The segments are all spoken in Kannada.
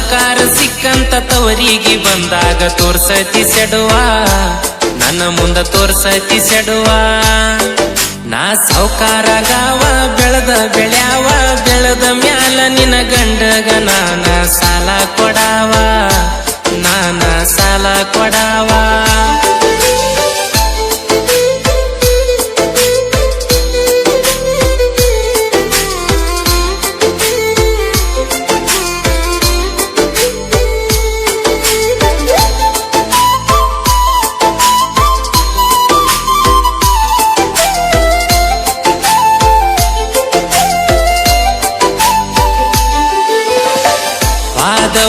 ಸೌಕಾರ ಸಿಕ್ಕಂತ ತವರಿಗೆ ಬಂದಾಗ ತೋರ್ಸತಿ ಸೆಡುವ ನನ್ನ ಮುಂದ ತೋರ್ಸತಿ ಸೆಡುವ ನಾ ಸೌಕಾರಗಾವ ಬೆಳೆದ ಬೆಳ್ಯಾವ ಬೆಳೆದ ಮ್ಯಾಲ ನಿನ ಗಂಡಗ ನಾನ ಸಾಲ ಕೊಡಾವ ನಾನ ಸಾಲ ಕೊಡಾವ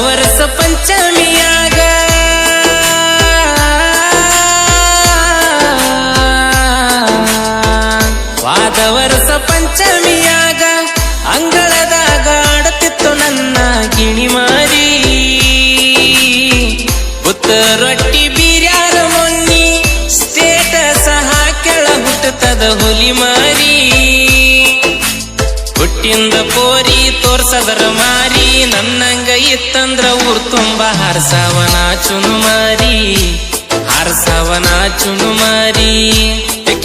ವರ್ಷ ಪಂಚಮಿಯಾಗ ವಾದ ವರ್ಷ ಪಂಚಮಿಯಾಗ ಅಂಗಳದಾಗ ಆಡುತ್ತಿತ್ತು ನನ್ನ ಗಿಣಿ ಮಾರಿ ಬುತ್ತ ರೊಟ್ಟಿ ಬೀರ್ಯಾರ ಮೊನ್ನಿ ಸ್ಟೇಟಸ್ ಹಾಕ್ಯಾಳ ಹುಟ್ಟುತ್ತದ ಹುಲಿ ಮಾರಿ ಹುಟ್ಟಿಂದ ಪೋರಿ ತೋರ್ಸದರ ಮಾರಿ ನನ್ನಂಗ ಇತ್ತಂದ್ರ ಊರ್ ತುಂಬ ಹಾರ್ಸವನ ಚುನುಮಾರಿ ಹಾರ್ಸವನ ಚುನುಮಾರಿ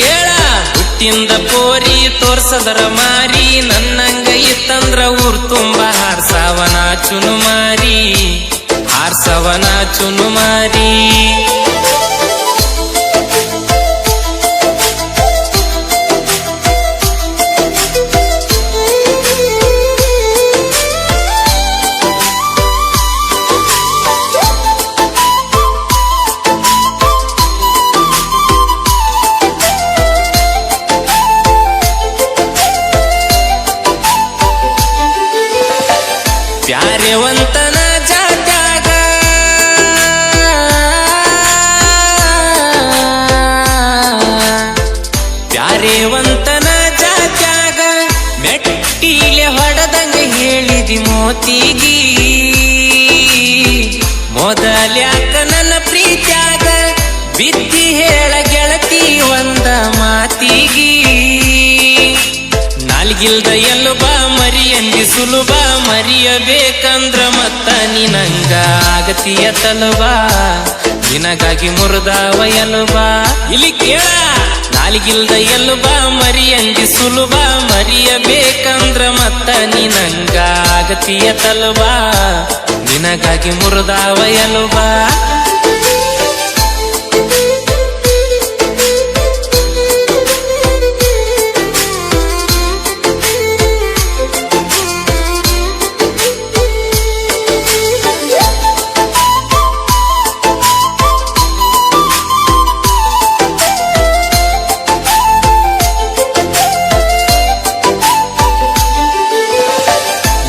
ಕೇಳ ಹುಟ್ಟಿಂದ ಪೋರಿ ತೋರ್ಸದರ ಮಾರಿ ನನ್ನಂಗ ಇತ್ತಂದ್ರ ಊರ್ ತುಂಬ ಹಾರ್ಸವನ ಚುನುಮಾರಿ ಹಾರ್ಸವನ ಚುನುಮಾರಿ ಪ್ಯಾರೆವಂತನ ಜಾತ್ಯಾಗ ಪ್ಯಾರೆವಂತನ ಜಾತ್ಯಾಗ ಮೆಟ್ಟಿಲೆ ಹೊಡೆದಂಗ ಹೇಳಿದಿ ಮೋತಿಗಿ ಮೊದಲ್ಯಾಕ ನನ್ನ ಪ್ರೀತ್ಯಾಗ ಬಿದ್ದಿ ಹೇಳ ಗೆಳತಿ ಒಂದ ಮಾತಿಗಿ ನಾಲ್ಗಿಲ್ದ ಎಲ್ಲುಬ ಮರಿಯಂದಿ ಸುಲಭ ಮರಿಯಬೇಕಂದ್ರ ಮತ್ತ ನಿನಂಗ ಆಗತಿಯ ತಲುಬ ನಿನಗಾಗಿ ಮುರಿದಾವ ಎಲುಬ ಇಲ್ಲಿ ಕೇಳ ನಾಲ್ಗಿಲ್ದ ಎಲ್ಲುಬ ಮರಿಯಂದಿ ಸುಲಭ ಮರಿಯಬೇಕಂದ್ರ ಮತ್ತ ನಿನಂಗ ಆಗತಿಯ ತಲುಬ ನಿನಗಾಗಿ ಮುರಿದಾವ ಎಲುಬ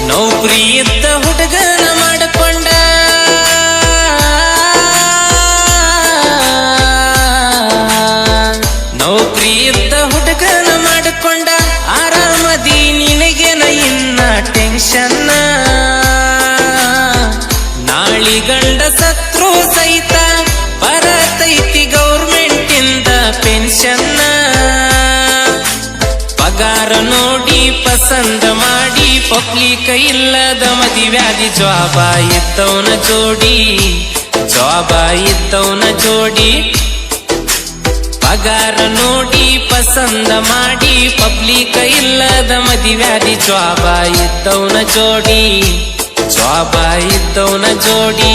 ನೌಕರಿ ಇದ್ದ ಹುಡುಗನ ಮಾಡಿಕೊಂಡ ನೌಕರಿ ಇದ್ದ ಹುಡುಗನ ಮಾಡಿಕೊಂಡ ಆರಾಮದಿ ನಿನಗೇನ ಇನ್ನ ಟೆನ್ಷನ್ ನಾಳಿ ಗಂಡ ಸತ್ರು ಸಹಿತ ಬರತೈತಿ ಗೌರ್ಮೆಂಟಿಂದ ಪೆನ್ಷನ್ ಪಗಾರ ನೋಡಿ ಪಸಂದ ಮಾಡಿ ಪಬ್ಲಿಕ ಇಲ್ಲದ ಮದಿವ್ಯಾದಿ ಜಾಬ ಇದ್ದವನ ಜೋಡಿ ಜಾಬ ಇದ್ದವನ ಜೋಡಿ ಪಗಾರ ನೋಡಿ ಪಸಂದ ಮಾಡಿ ಪಬ್ಲಿಕ ಇಲ್ಲದ ಮದಿವ್ಯಾದಿ ಜಾಬ ಇದ್ದವನ ಜೋಡಿ ಜಾಬ ಇದ್ದವನ ಜೋಡಿ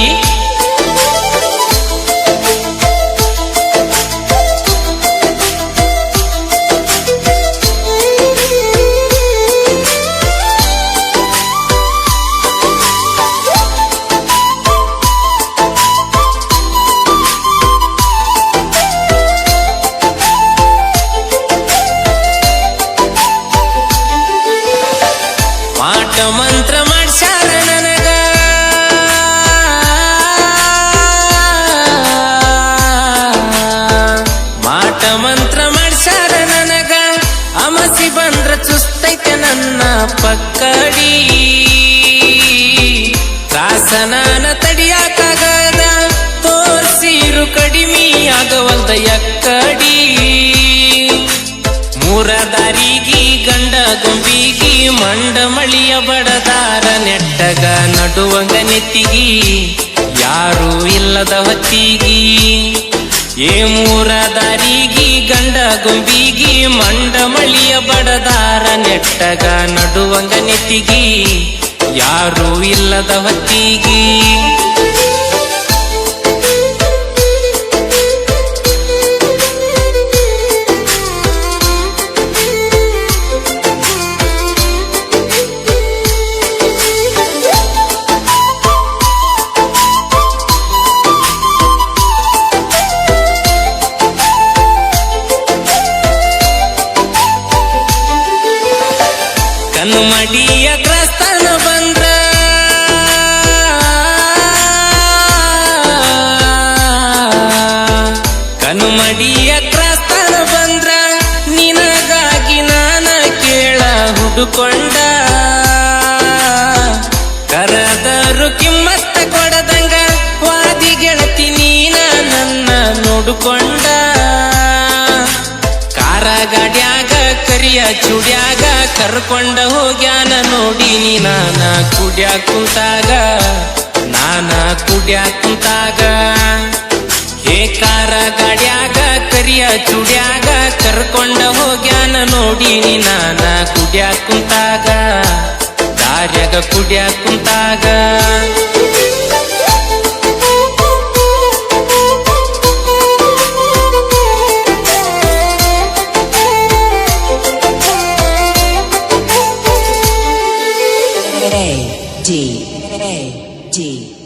ಮಾಟ ಮಂತ್ರ ಮಾಡ್ಸ್ಯಾರ ನನಗ ಮಾಟ ಮಂತ್ರ ಮಾಡ್ಸ್ಯಾರ ನನಗ ಅಮಸಿ ಬಂದ್ರ ಚುಸ್ತೈತೆ ನನ್ನ ಪಕ್ಕಡಿ ತ್ರಾಸನಾನ ತಡಿಯಾಕಾಗದ ತೋರ್ಸಿರು ಕಡಿಮೆ ಆಗವಲ್ದ ಎಕ್ಕಡಿ ಮೂರ ದಾರಿಗೆ ಗಂಡ ಗೊಂಬಿಗಿ ಮಂಡ ಮಳಿಯ ಬಡದಾರ ನೆಟ್ಟಗ ನಡುವಂಗ ನೆತ್ತಿಗಿ ಯಾರು ಇಲ್ಲದ ಹೊತ್ತಿಗಿ ಏ ಮೂರ ದಾರಿಗಿ ಗಂಡ ಗೊಂಬಿಗಿ ಮಂಡ ಮಳಿಯ ಬಡದಾರ ನೆಟ್ಟಗ ನಡುವಂಗ ನೆತ್ತಿಗಿ ಯಾರು ಇಲ್ಲದ ಹೊತ್ತಿಗಿ ಕನುಮಡಿಯ ಕ್ರಸ್ತನ ಬಂದ್ರ ಕನುಮಡಿಯ ಕ್ರಸ್ತನ ಬಂದ್ರ ನಿನಗಾಗಿ ನಾನ ಕೇಳ ಹುಡುಕೊಂಡ ಕರದರು ಕಿಮ್ಮತ್ತ ಕೊಡದಂಗ ವಾದಿ ಗೆಳತಿ ನೀನ ನನ್ನ ನೋಡುಕೊಂಡ ಕಾರ ಗಾಡ್ಯಾಗ ಕರಿಯ ಚುಡ್ಯಾಗ ಕರ್ಕೊಂಡ ಹೋಗ್ಯಾನ ನೋಡಿನಿ ನಾನ ಕುಡ್ಯಾಕ ಕುಂತಾಗ ಹೇ ಕಾರ ಗಾಡ್ಯಾಗ ಕರಿಯ ಚುಡ್ಯಾಗ ಕರ್ಕೊಂಡ ಹೋಗ್ಯಾನ ನೋಡಿನಿ ನಾನ ಕುಡ್ಯಾಕ ಕುಂತಾಗ ದಾರ್ಯಾಗ ಕುಡ್ಯಾಕ ಕುಂತಾಗ A D